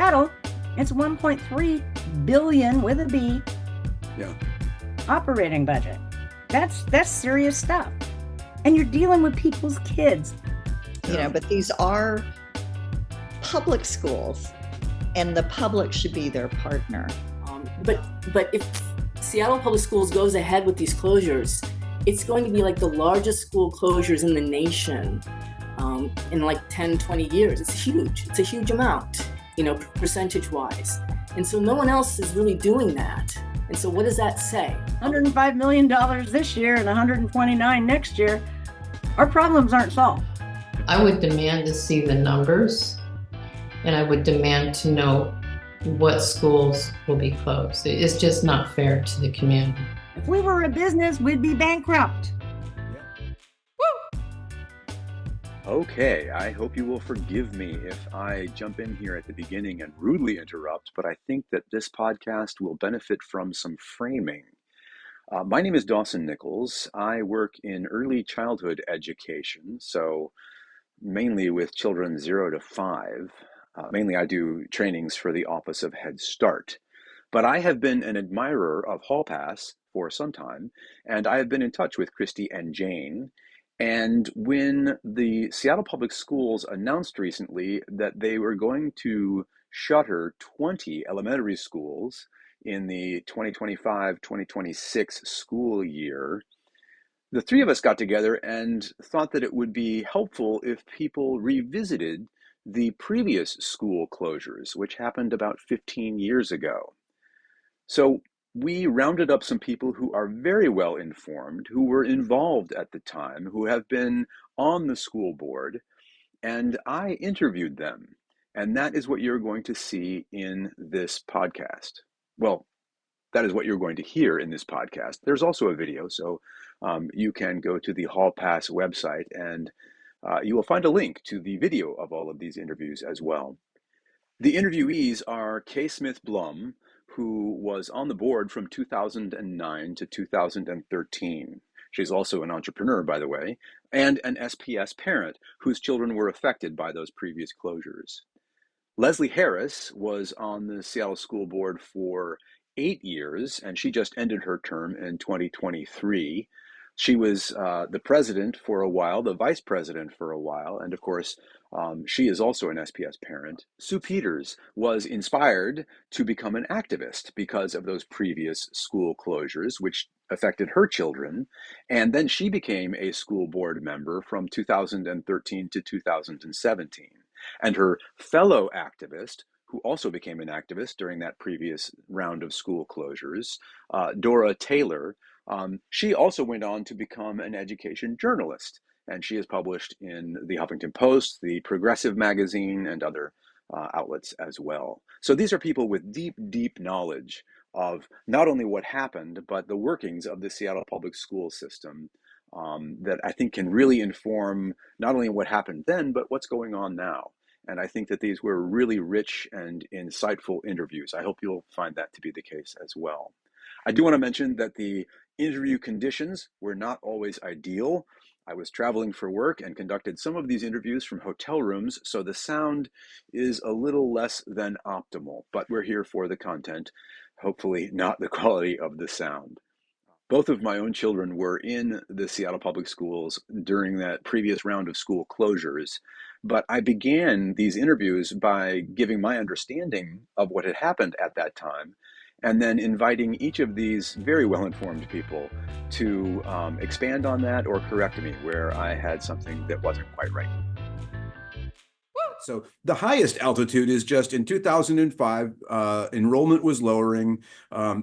Seattle, it's 1.3 billion with a B. Yeah. Operating budget. That's serious stuff. And you're dealing with people's kids. But these are public schools, and the public should be their partner. But if Seattle Public Schools goes ahead with these closures, it's going to be like the largest school closures in the nation in like 10, 20 years. It's huge. It's a huge amount, percentage-wise. And so no one else is really doing that. And so what does that say? $105 million this year and $129 next year. Our problems aren't solved. I would demand to see the numbers, and I would demand to know what schools will be closed. It's just not fair to the community. If we were a business, we'd be bankrupt. Okay, I hope you will forgive me if I jump in here at the beginning and rudely interrupt, but I think that this podcast will benefit from some framing. My name is Dawson Nichols. I work in early childhood education, so mainly with children 0 to 5. Mainly I do trainings for the Office of Head Start. But I have been an admirer of Hall Pass for some time, and I have been in touch with Christy and Jane. And when the Seattle Public Schools announced recently that they were going to shutter 20 elementary schools in the 2025-2026 school year, the three of us got together and thought that it would be helpful if people revisited the previous school closures, which happened about 15 years ago. So we rounded up some people who are very well informed, who were involved at the time, who have been on the school board, and I interviewed them. And that is what you're going to see in this podcast. Well, that is what you're going to hear in this podcast. There's also a video, so you can go to the Hall Pass website and you will find a link to the video of all of these interviews as well. The interviewees are Kay Smith-Blum, who was on the board from 2009 to 2013. She's also an entrepreneur, by the way, and an SPS parent whose children were affected by those previous closures. Leslie Harris was on the Seattle School Board for 8 years, and she just ended her term in 2023. She was the president for a while, the vice president for a while, and of course, she is also an SPS parent. Sue Peters was inspired to become an activist because of those previous school closures, which affected her children, and then she became a school board member from 2013 to 2017. And her fellow activist, who also became an activist during that previous round of school closures, Dora Taylor, she also went on to become an education journalist, and she is published in the Huffington Post, the Progressive magazine, and other outlets as well. So these are people with deep, deep knowledge of not only what happened, but the workings of the Seattle public school system that I think can really inform not only what happened then, but what's going on now. And I think that these were really rich and insightful interviews. I hope you'll find that to be the case as well. I do want to mention that the interview conditions were not always ideal. I was traveling for work and conducted some of these interviews from hotel rooms, so the sound is a little less than optimal, but we're here for the content, hopefully not the quality of the sound. Both of my own children were in the Seattle Public Schools during that previous round of school closures, but I began these interviews by giving my understanding of what had happened at that time, and then inviting each of these very well-informed people to expand on that or correct me where I had something that wasn't quite right. So the highest altitude is just in 2005, enrollment was lowering.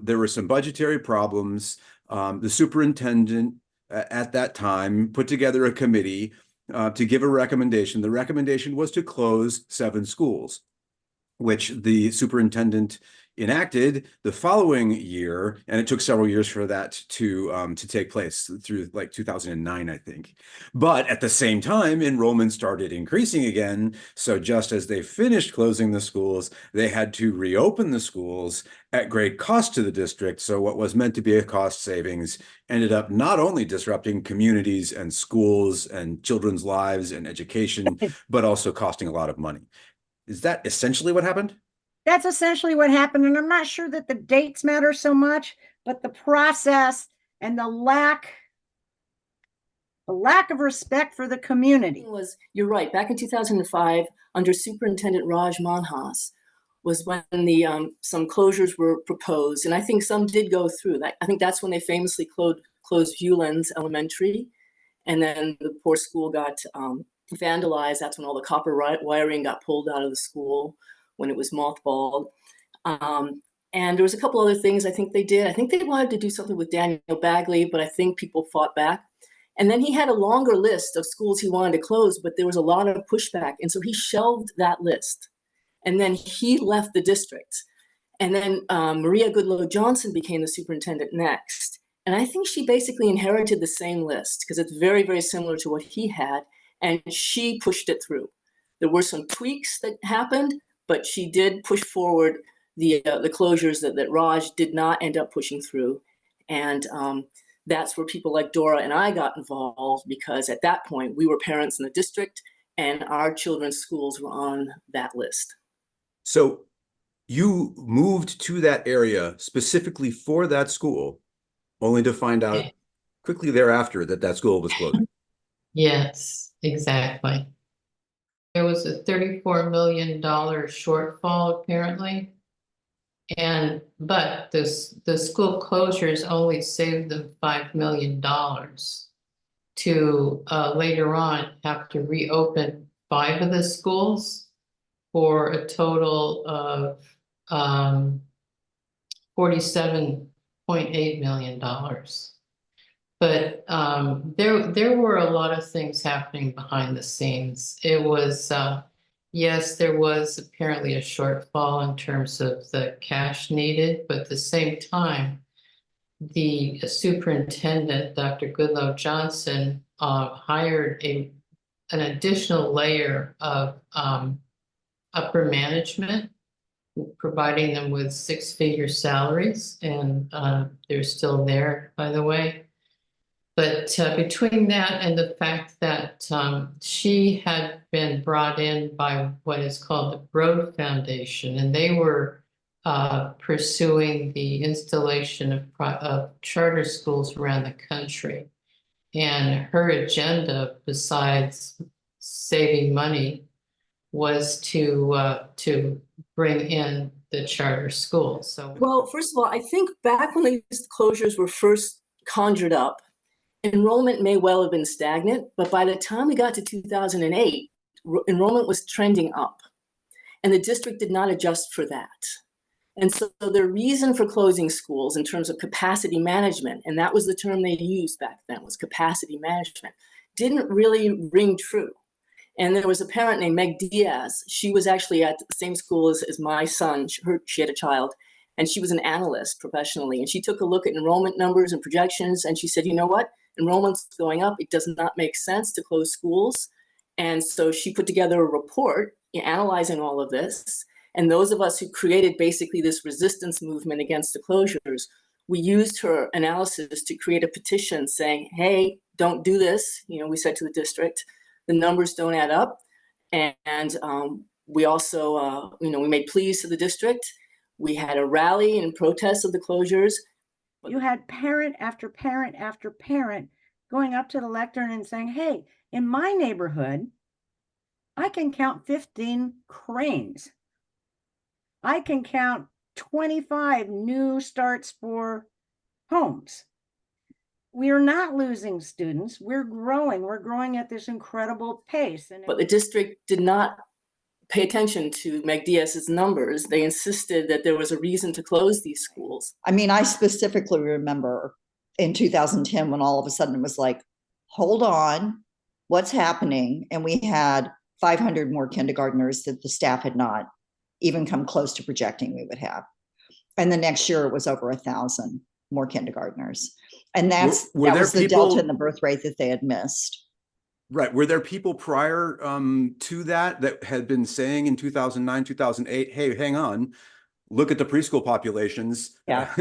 There were some budgetary problems. The superintendent at that time put together a committee to give a recommendation. The recommendation was to close 7 schools, which the superintendent enacted the following year, and it took several years for that to take place through like 2009, I think. But at the same time, enrollment started increasing again. So just as they finished closing the schools, they had to reopen the schools at great cost to the district. So what was meant to be a cost savings ended up not only disrupting communities and schools and children's lives and education, but also costing a lot of money. Is that essentially what happened? That's essentially what happened. And I'm not sure that the dates matter so much, but the process and the lack of respect for the community. You're right. Back in 2005, under Superintendent Raj Manhas, was when some closures were proposed, and I think some did go through. I think that's when they famously closed Viewlands Elementary, and then the poor school got vandalized. That's when all the copper wiring got pulled out of the school when it was mothballed. And there was a couple other things I think they did. I think they wanted to do something with Daniel Bagley, but I think people fought back. And then he had a longer list of schools he wanted to close, but there was a lot of pushback. And so he shelved that list. And then he left the district. And then Maria Goodloe Johnson became the superintendent next. And I think she basically inherited the same list because it's very, very similar to what he had. And she pushed it through. There were some tweaks that happened, but she did push forward the closures that Raj did not end up pushing through. And that's where people like Dora and I got involved, because at that point we were parents in the district and our children's schools were on that list. So you moved to that area specifically for that school, only to find out quickly thereafter that school was closing. Yes, exactly. There was a $34 million shortfall apparently. But the school closures only saved them $5 million to later on have to reopen 5 of the schools for a total of $47.8 million. But there were a lot of things happening behind the scenes. It was yes, there was apparently a shortfall in terms of the cash needed, but at the same time, the superintendent, Dr. Goodloe Johnson, hired an additional layer of upper management, providing them with 6-figure salaries, and they're still there, by the way. But between that and the fact that she had been brought in by what is called the Broad Foundation, and they were pursuing the installation of charter schools around the country. And her agenda, besides saving money, was to bring in the charter schools. So, well, first of all, I think back when these closures were first conjured up, enrollment may well have been stagnant, but by the time we got to 2008, enrollment was trending up, and the district did not adjust for that. And so the reason for closing schools in terms of capacity management, and that was the term they used back then, was capacity management, didn't really ring true. And there was a parent named Meg Diaz. She was actually at the same school as my son. She had a child, and she was an analyst professionally. And she took a look at enrollment numbers and projections, and she said, you know what? Enrollment's going up. It does not make sense to close schools. And so she put together a report analyzing all of this. And those of us who created basically this resistance movement against the closures, we used her analysis to create a petition saying, hey, don't do this. You know, we said to the district, the numbers don't add up. And we also, we made pleas to the district. We had a rally in protest of the closures. You had parent after parent after parent going up to the lectern and saying, hey, in my neighborhood, I can count 15 cranes. I can count 25 new starts for homes. We are not losing students. We're growing. We're growing at this incredible pace. But the district did not pay attention to Meg Diaz's numbers. They insisted that there was a reason to close these schools. I mean, I specifically remember in 2010 when all of a sudden it was like, hold on, what's happening? And we had 500 more kindergartners that the staff had not even come close to projecting we would have. And the next year it was over 1,000 more kindergartners. And that was the delta in the birth rate that they had missed. Right. Were there people prior to that had been saying in 2009, 2008, hey, hang on, look at the preschool populations. Yeah.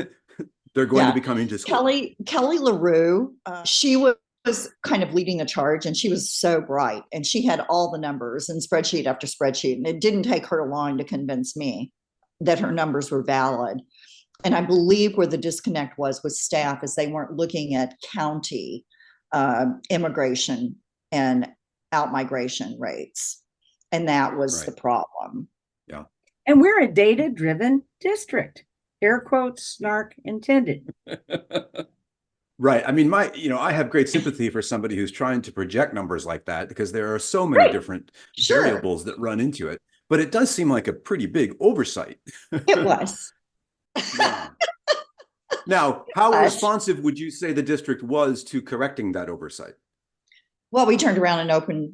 They're going to be coming to school. Kelly LaRue, she was kind of leading the charge, and she was so bright, and she had all the numbers and spreadsheet after spreadsheet. And it didn't take her long to convince me that her numbers were valid. And I believe where the disconnect was with staff is they weren't looking at county immigration and out-migration rates. And that was Right. the problem. Yeah. And we're a data-driven district. Air quotes, snark intended. Right. I mean, I have great sympathy for somebody who's trying to project numbers like that because there are so many Right. different Sure. variables that run into it. But it does seem like a pretty big oversight. It was. Yeah. Now, how But- responsive would you say the district was to correcting that oversight? Well, we turned around and opened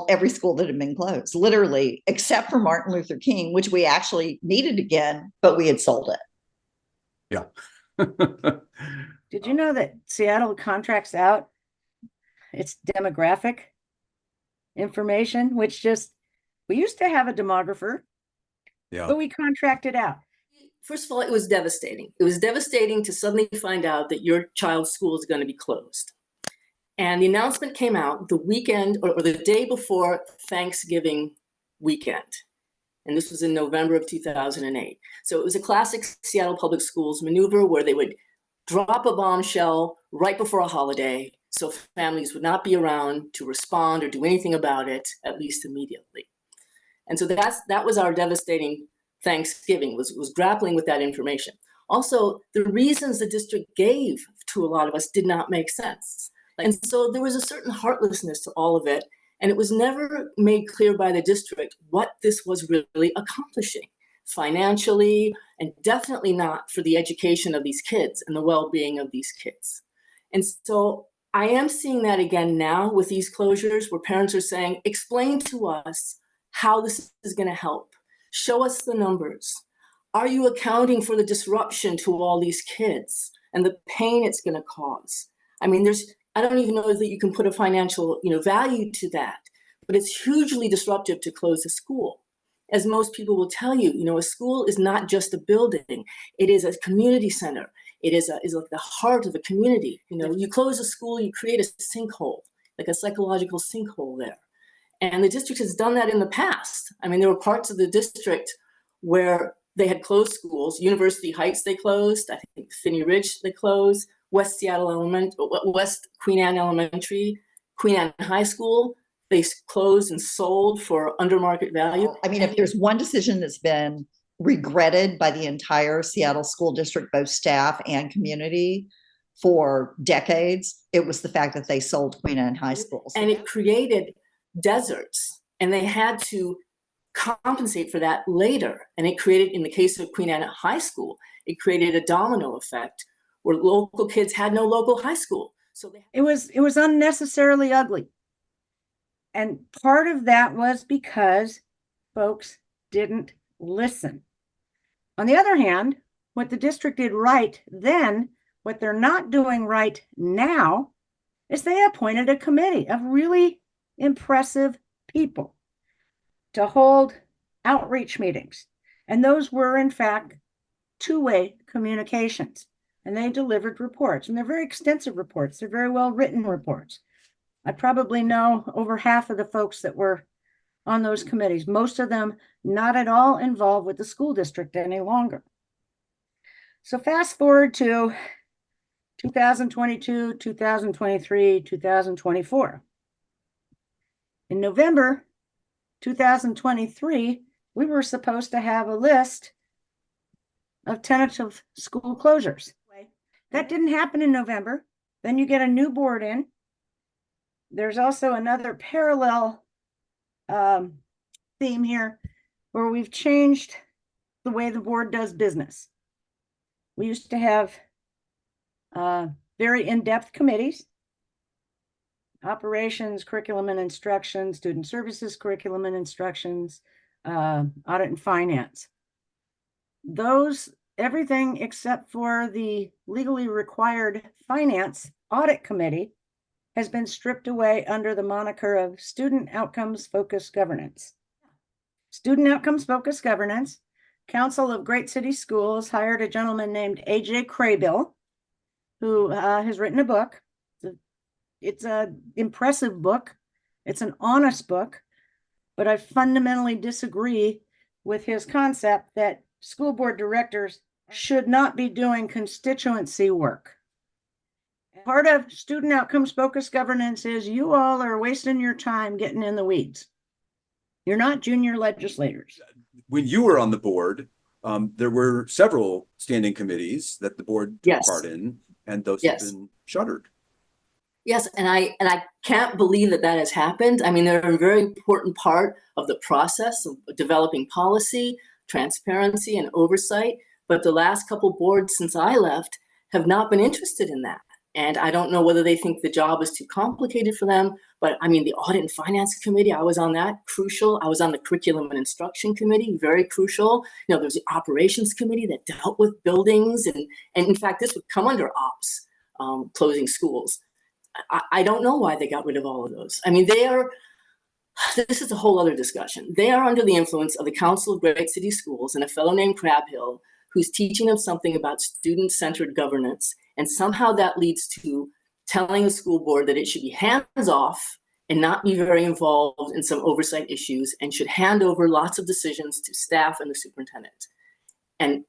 every school that had been closed, literally, except for Martin Luther King, which we actually needed again, but we had sold it. Yeah. Did you know that Seattle contracts out its demographic information, which we used to have a demographer, Yeah. but we contracted out. First of all, it was devastating. It was devastating to suddenly find out that your child's school is going to be closed. And the announcement came out the weekend or the day before Thanksgiving weekend. And this was in November of 2008. So it was a classic Seattle Public Schools maneuver where they would drop a bombshell right before a holiday so families would not be around to respond or do anything about it, at least immediately. And so that was our devastating Thanksgiving, was grappling with that information. Also, the reasons the district gave to a lot of us did not make sense. And so there was a certain heartlessness to all of it. And it was never made clear by the district what this was really accomplishing financially, and definitely not for the education of these kids and the well-being of these kids. And so I am seeing that again now with these closures where parents are saying, explain to us how this is going to help. Show us the numbers. Are you accounting for the disruption to all these kids and the pain it's going to cause? I mean, I don't even know that you can put a financial, value to that, but it's hugely disruptive to close a school. As most people will tell you, a school is not just a building. It is a community center. It is like the heart of a community. You close a school, you create a sinkhole, like a psychological sinkhole there. And the district has done that in the past. I mean, there were parts of the district where they had closed schools. University Heights, they closed. I think Finney Ridge, they closed. West Queen Anne Elementary, Queen Anne High School, they closed and sold for under market value. I mean, if there's one decision that's been regretted by the entire Seattle school district, both staff and community, for decades, it was the fact that they sold Queen Anne High Schools. And it created deserts, and they had to compensate for that later. And it created, in the case of Queen Anne High School, it created a domino effect where local kids had no local high school. So it was unnecessarily ugly. And part of that was because folks didn't listen. On the other hand, what the district did right then, what they're not doing right now, is they appointed a committee of really impressive people to hold outreach meetings. And those were, in fact, two-way communications. And they delivered reports. And they're very extensive reports. They're very well-written reports. I probably know over half of the folks that were on those committees, most of them not at all involved with the school district any longer. So fast forward to 2022, 2023, 2024. In November 2023, we were supposed to have a list of tentative school closures. That didn't happen in November. Then you get a new board in. There's also another parallel theme here where we've changed the way the board does business. We used to have very in-depth committees: operations, curriculum and instruction, student services, curriculum and instructions, audit and finance. Everything except for the legally required finance audit committee has been stripped away under the moniker of Student Outcomes Focused Governance. Student Outcomes Focused Governance, Council of Great City Schools hired a gentleman named A.J. Craybill, who has written a book. It's an impressive book. It's an honest book, but I fundamentally disagree with his concept that school board directors should not be doing constituency work. Part of student outcomes focused governance is you all are wasting your time getting in the weeds. You're not junior legislators. When you were on the board, there were several standing committees that the board took Yes. part in, and those Yes. have been shuttered. Yes, and I can't believe that that has happened. I mean, they're a very important part of the process of developing policy, transparency, and oversight. But the last couple boards since I left have not been interested in that. And I don't know whether they think the job is too complicated for them. But I mean, the Audit and Finance Committee, I was on that, crucial. I was on the Curriculum and Instruction Committee, very crucial. You know, there's the Operations Committee that dealt with buildings. And in fact, this would come under ops, closing schools. I don't know why they got rid of all of those. I mean, this is a whole other discussion. They are under the influence of the Council of Great City Schools and a fellow named Crabhill, who's teaching them something about student-centered governance. And somehow that leads to telling the school board that it should be hands-off and not be very involved in some oversight issues and should hand over lots of decisions to staff and the superintendent. And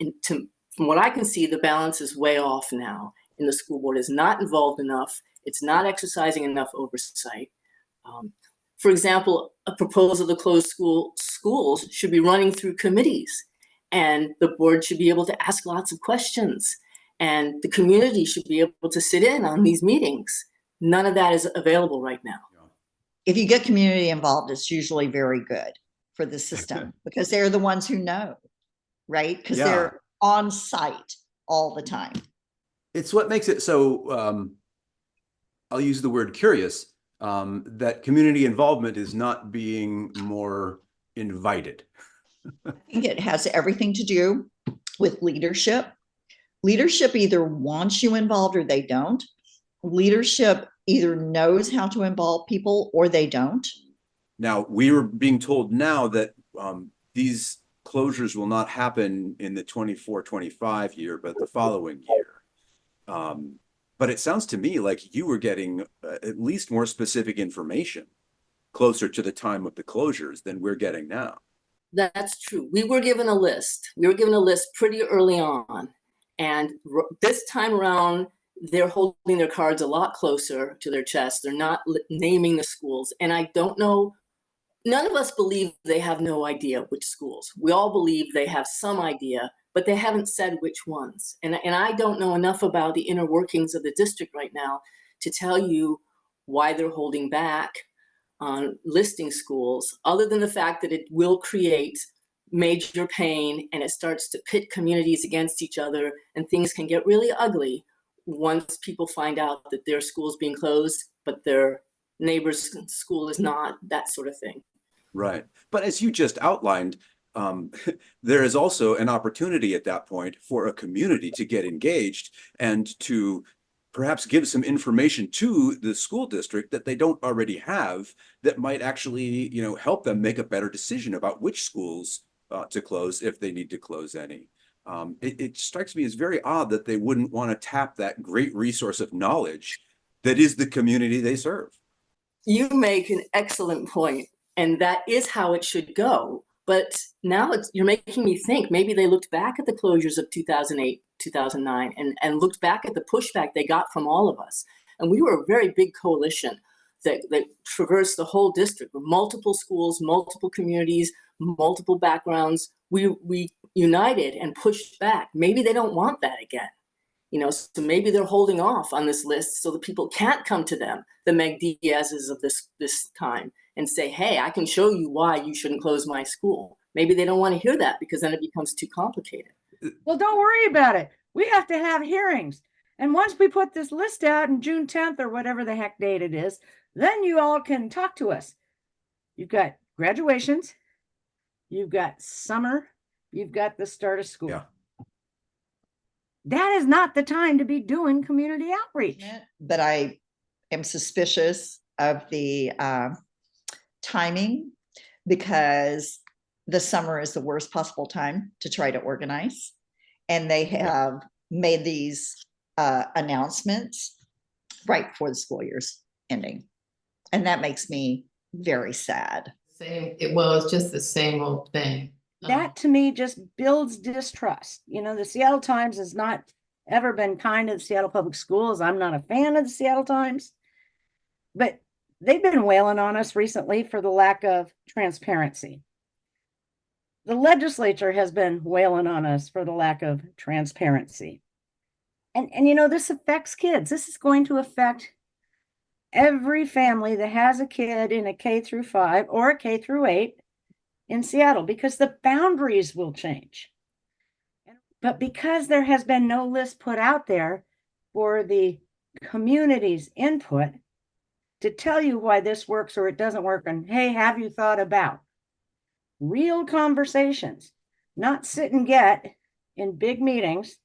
from what I can see, the balance is way off now, and the school board is not involved enough. It's not exercising enough oversight. For example, a proposal to close schools should be running through committees, and the board should be able to ask lots of questions, and the community should be able to sit in on these meetings. None of that is available right now. If you get community involved, it's usually very good for the system because they're the ones who know, right? Because they're on site all the time. It's what makes it so, I'll use the word curious, that community involvement is not being more invited. I think it has everything to do with leadership. Leadership either wants you involved or they don't. Leadership either knows how to involve people or they don't. Now, we are being told now that these closures will not happen in the 24-25 year, but the following year. But it sounds to me like you were getting at least more specific information closer to the time of the closures than we're getting now. That's true. We were given a list. We were given a list pretty early on. And this time around, they're holding their cards a lot closer to their chest. They're not naming the schools. And I don't know, none of us believe they have no idea which schools. We all believe they have some idea, but they haven't said which ones. And I don't know enough about the inner workings of the district right now to tell you why they're holding back on listing schools, other than the fact that it will create major pain and it starts to pit communities against each other, and things can get really ugly once people find out that their school's being closed, but their neighbor's school is not, that sort of thing. Right. But as you just outlined, there is also an opportunity at that point for a community to get engaged and to perhaps give some information to the school district that they don't already have that might actually, help them make a better decision about which schools to close if they need to close any. It strikes me as very odd that they wouldn't want to tap that great resource of knowledge that is the community they serve. You make an excellent point, and that is how it should go. But now you're making me think maybe they looked back at the closures of 2008, 2009, and looked back at the pushback they got from all of us. And we were a very big coalition that traversed the whole district with multiple schools, multiple communities, multiple backgrounds. We united and pushed back. Maybe they don't want that again. So maybe they're holding off on this list so that people can't come to them, the Meg Diaz's of this time, and say, hey, I can show you why you shouldn't close my school. Maybe they don't want to hear that because then it becomes too complicated. Well, don't worry about it. We have to have hearings. And once we put this list out in June 10th or whatever the heck date it is, then you all can talk to us. You've got graduations, you've got summer, you've got the start of school. Yeah. That is not the time to be doing community outreach. But I am suspicious of the timing because the summer is the worst possible time to try to organize. And they have made these announcements right before the school year's ending. And that makes me very sad. Well, it's just the same old thing. that to me just builds distrust. You know, the Seattle Times has not ever been kind to the Seattle Public Schools. I'm not a fan of the Seattle Times, but they've been wailing on us recently for the lack of transparency. The legislature has been wailing on us for the lack of transparency. And you know, this affects kids. This is going to affect every family that has a kid in a K through 5 or a K through 8 in Seattle, because the boundaries will change. But because there has been no list put out there for the community's input to tell you why this works or it doesn't work, and hey, have you thought about real conversations, not sit and get in big meetings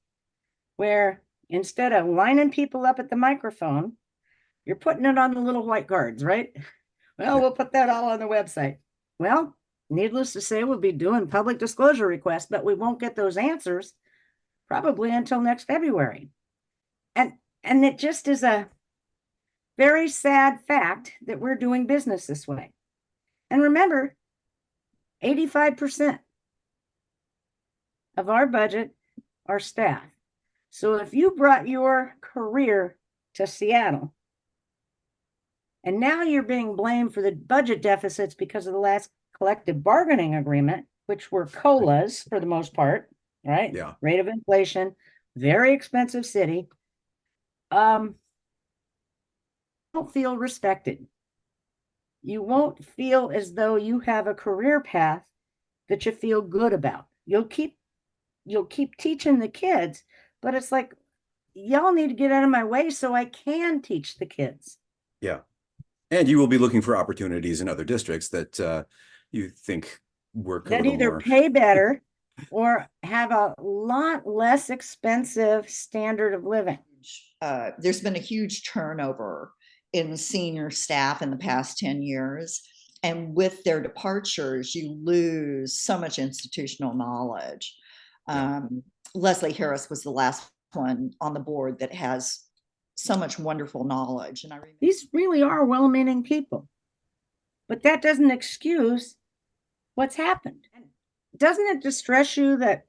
where instead of lining people up at the microphone, you're putting it on the little white cards, right? Well, we'll put that all on the website. Well, needless to say, we'll be doing public disclosure requests, but we won't get those answers probably until next February. And it just is a very sad fact that we're doing business this way. And remember, 85% of our budget are staff. So if you brought your career to Seattle and now you're being blamed for the budget deficits because of the last collective bargaining agreement, which were COLAs for the most part, right? Yeah. Rate of inflation, very expensive city. Don't feel respected. You won't feel as though you have a career path that you feel good about. You'll keep teaching the kids, but it's like, y'all need to get out of my way so I can teach the kids. Yeah. And you will be looking for opportunities in other districts that you think work that a little either more. Pay better or have a lot less expensive standard of living. There's been a huge turnover in senior staff in the past 10 years. And with their departures, you lose so much institutional knowledge. Leslie Harris was the last one on the board that has so much wonderful knowledge. And these really are well-meaning people, but that doesn't excuse what's happened. Doesn't it distress you that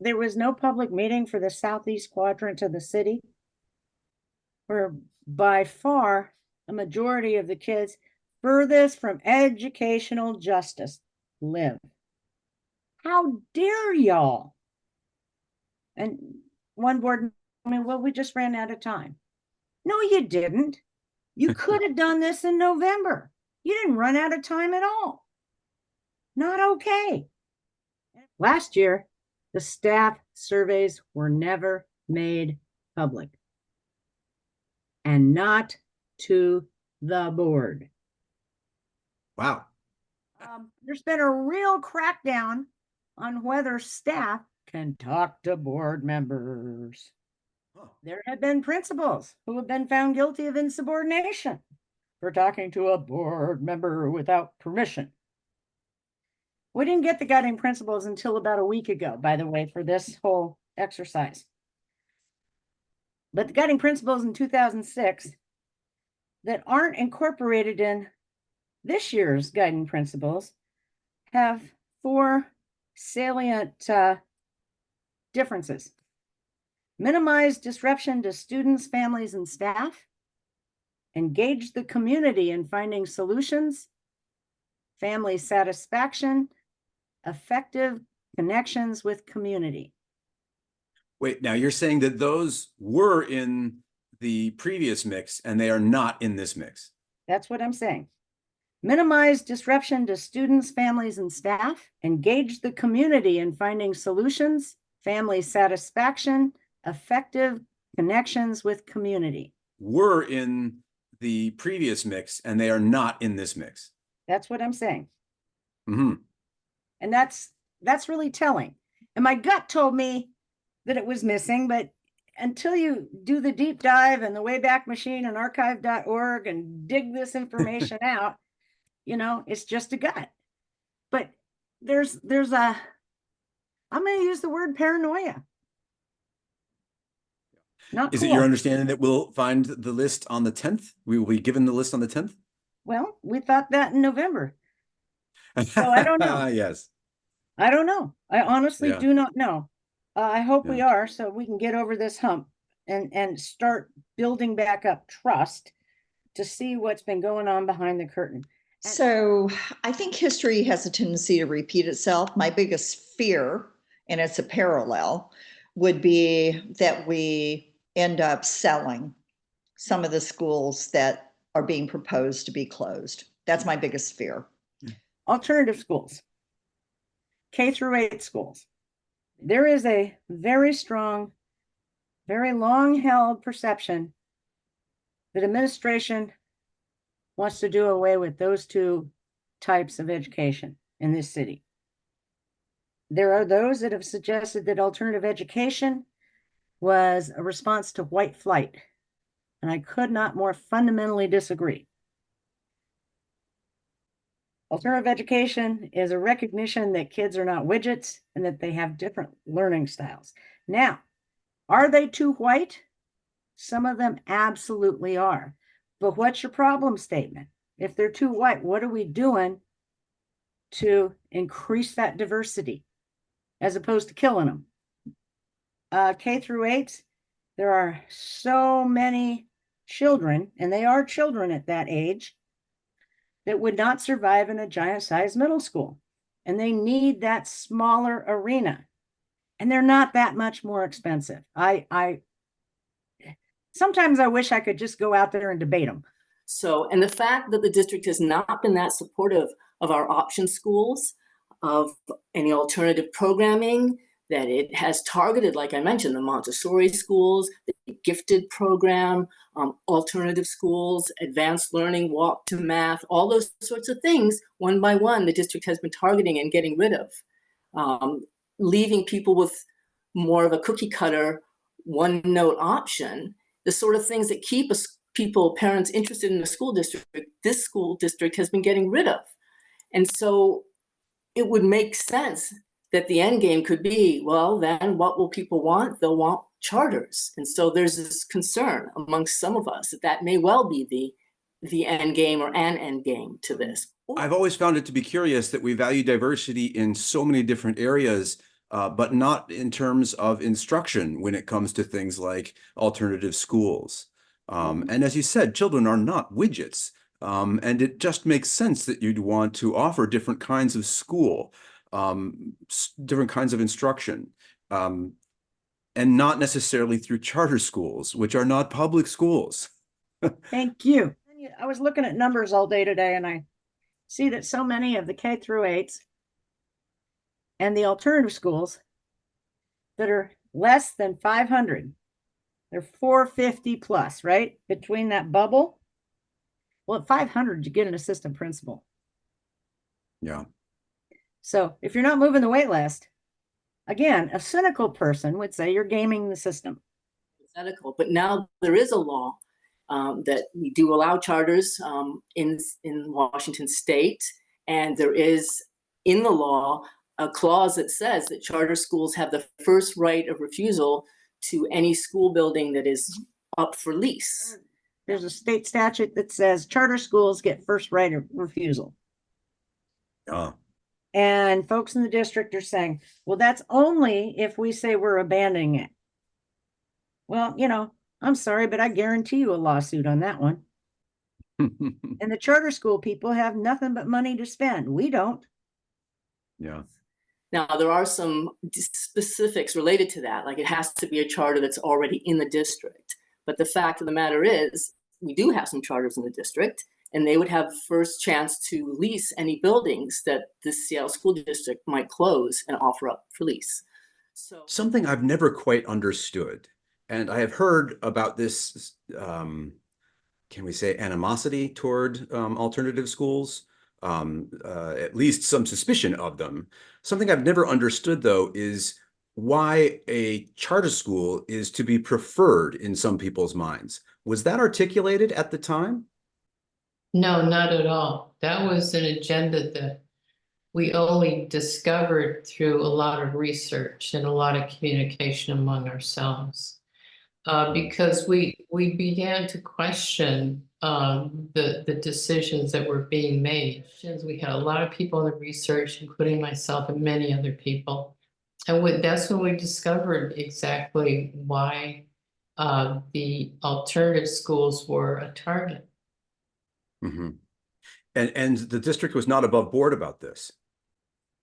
there was no public meeting for the southeast quadrant of the city, where by far a majority of the kids furthest from educational justice live? How dare y'all? And one board, well, we just ran out of time. No, you didn't. You could have done this in November. You didn't run out of time at all. Not okay. Last year, the staff surveys were never made public, and not to the board. Wow. There's been a real crackdown on whether staff can talk to board members. There have been principals who have been found guilty of insubordination for talking to a board member without permission. We didn't get the guiding principles until about a week ago, by the way, for this whole exercise. But the guiding principles in 2006 that aren't incorporated in this year's guiding principles have 4 salient differences. Minimize disruption to students, families, and staff. Engage the community in finding solutions. Family satisfaction. Effective connections with community. Wait, now you're saying that those were in the previous mix and they are not in this mix? That's what I'm saying. Minimize disruption to students, families, and staff. Engage the community in finding solutions. Family satisfaction. Effective connections with community. Were in the previous mix and they are not in this mix. That's what I'm saying. Mm-hmm. And that's really telling. And my gut told me that it was missing, but until you do the deep dive and the Wayback Machine and archive.org and dig this information out, you know, it's just a gut. But there's a, I'm going to use the word paranoia. Not Is cool. it your understanding that we'll find the list on the 10th? We will be given the list on the 10th? Well, we thought that in November. So I don't know. Yes. I don't know. I honestly Yeah. do not know. I hope we Yeah. are, so we can get over this hump and start building back up trust to see what's been going on behind the curtain. So I think history has a tendency to repeat itself. My biggest fear, and it's a parallel, would be that we end up selling some of the schools that are being proposed to be closed. That's my biggest fear. Alternative schools, K-8 schools. There is a very strong, very long-held perception that administration wants to do away with those two types of education in this city. There are those that have suggested that alternative education was a response to white flight, and I could not more fundamentally disagree. Alternative education is a recognition that kids are not widgets and that they have different learning styles. Now, are they too white? Some of them absolutely are. But what's your problem statement? If they're too white, what are we doing to increase that diversity as opposed to killing them? K-8, there are so many children, and they are children at that age, that would not survive in a giant-sized middle school. And they need that smaller arena. And they're not that much more expensive. Sometimes I wish I could just go out there and debate them. So, and the fact that the district has not been that supportive of our option schools, of any alternative programming, that it has targeted, like I mentioned, the Montessori schools, the gifted program, alternative schools, advanced learning, walk to math, all those sorts of things, one by one, the district has been targeting and getting rid of, leaving people with more of a cookie cutter, one note option, the sort of things that keep parents interested in the school district, this school district has been getting rid of. And so it would make sense that the end game could be, well, then what will people want? They'll want charters. And so there's this concern amongst some of us that that may well be the end game or an end game to this. I've always found it to be curious that we value diversity in so many different areas, but not in terms of instruction when it comes to things like alternative schools. And as you said, children are not widgets. And it just makes sense that you'd want to offer different kinds of school, different kinds of instruction, and not necessarily through charter schools, which are not public schools. Thank you. I was looking at numbers all day today, and I see that so many of the K-8s and the alternative schools that are less than 500, they're 450 plus, right? Between that bubble. Well, at 500, you get an assistant principal. Yeah. So if you're not moving the wait list, again, a cynical person would say you're gaming the system. But now there is a law that we do allow charters in Washington State, and there is in the law a clause that says that charter schools have the first right of refusal to any school building that is up for lease. There's a state statute that says charter schools get first right of refusal. Yeah. And folks in the district are saying, well, that's only if we say we're abandoning it. Well, I'm sorry, but I guarantee you a lawsuit on that one. And the charter school people have nothing but money to spend. We don't. Yeah. Now, there are some specifics related to that, like it has to be a charter that's already in the district. But the fact of the matter is, we do have some charters in the district, and they would have first chance to lease any buildings that the Seattle School District might close and offer up for lease. So something I've never quite understood, and I have heard about this, can we say animosity toward alternative schools? At least some suspicion of them. Something I've never understood, though, is why a charter school is to be preferred in some people's minds. Was that articulated at the time? No, not at all. That was an agenda that we only discovered through a lot of research and a lot of communication among ourselves. Because we began to question the decisions that were being made. We had a lot of people in the research, including myself and many other people. And that's when we discovered exactly why the alternative schools were a target. Mm-hmm. And the district was not above board about this.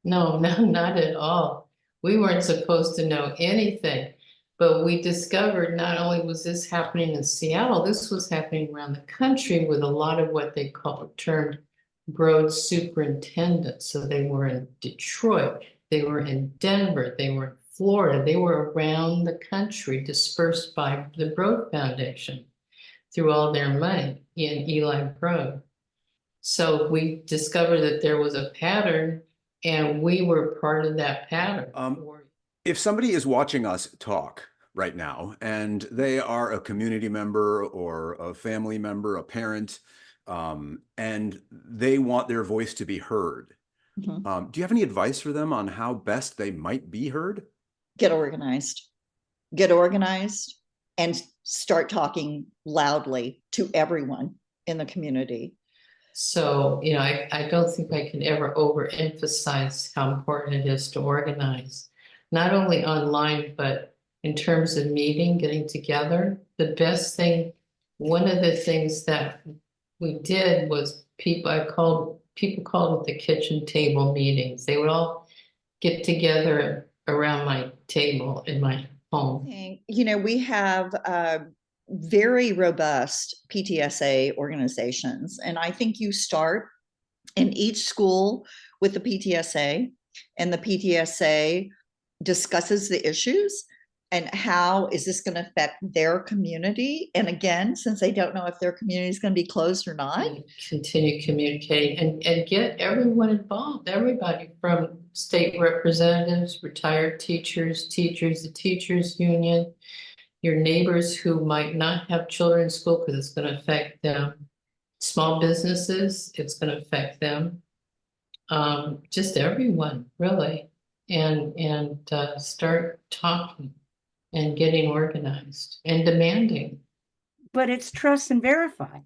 No, not at all. We weren't supposed to know anything, but we discovered not only was this happening in Seattle, this was happening around the country with a lot of what they termed road superintendents. So they were in Detroit, they were in Denver, they were in Florida, they were around the country dispersed by the Broad Foundation through all their money in Eli Broad. So we discovered that there was a pattern, and we were part of that pattern. If somebody is watching us talk right now and they are a community member or a family member, a parent, and they want their voice to be heard, Mm-hmm. do you have any advice for them on how best they might be heard? Get organized and start talking loudly to everyone in the community. So, I don't think I can ever overemphasize how important it is to organize, not only online, but in terms of getting together. The best thing, one of the things that we did was people called it the kitchen table meetings. They would all get together around my table in my home. We have very robust PTSA organizations. And I think you start in each school with the PTSA, and the PTSA discusses the issues and how is this going to affect their community. And again, since they don't know if their community is going to be closed or not. And continue communicating and get everyone involved, everybody from state representatives, retired teachers, the teachers union, your neighbors who might not have children in school because it's going to affect them. Small businesses, it's going to affect them. Just everyone, really. And start talking and getting organized and demanding. But it's trust and verify.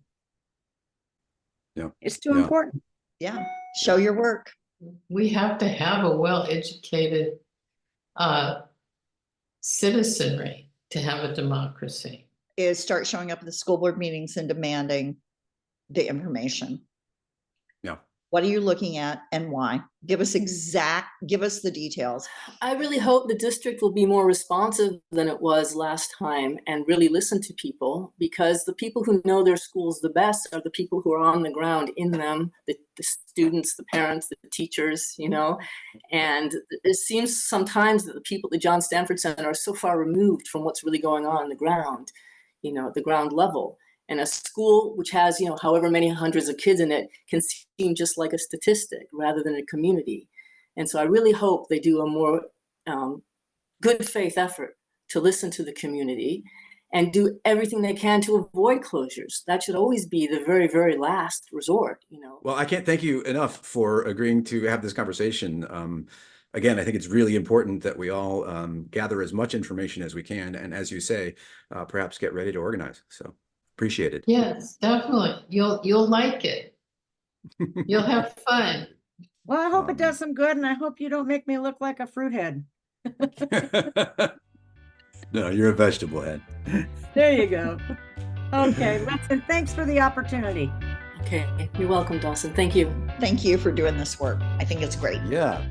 Yeah. It's too important. Yeah. Show your work. We have to have a well-educated citizenry to have a democracy. Is start showing up at the school board meetings and demanding the information. Yeah. What are you looking at and why? Give us the details. I really hope the district will be more responsive than it was last time and really listen to people, because the people who know their schools the best are the people who are on the ground in them, the students, the parents, the teachers, and it seems sometimes that the people at the John Stanford Center are so far removed from what's really going on the ground, the ground level. And a school which has, however many hundreds of kids in it can seem just like a statistic rather than a community. And so I really hope they do a more good faith effort to listen to the community and do everything they can to avoid closures. That should always be the very, very last resort, Well, I can't thank you enough for agreeing to have this conversation. Again, I think it's really important that we all gather as much information as we can. And as you say, perhaps get ready to organize. So. Appreciate it. Yes, definitely. You'll like it. You'll have fun. Well, I hope it does some good, and I hope you don't make me look like a fruit head. No, you're a vegetable head. There you go. Okay, listen, thanks for the opportunity. Okay, you're welcome, Dawson. Thank you. Thank you for doing this work. I think it's great. Yeah.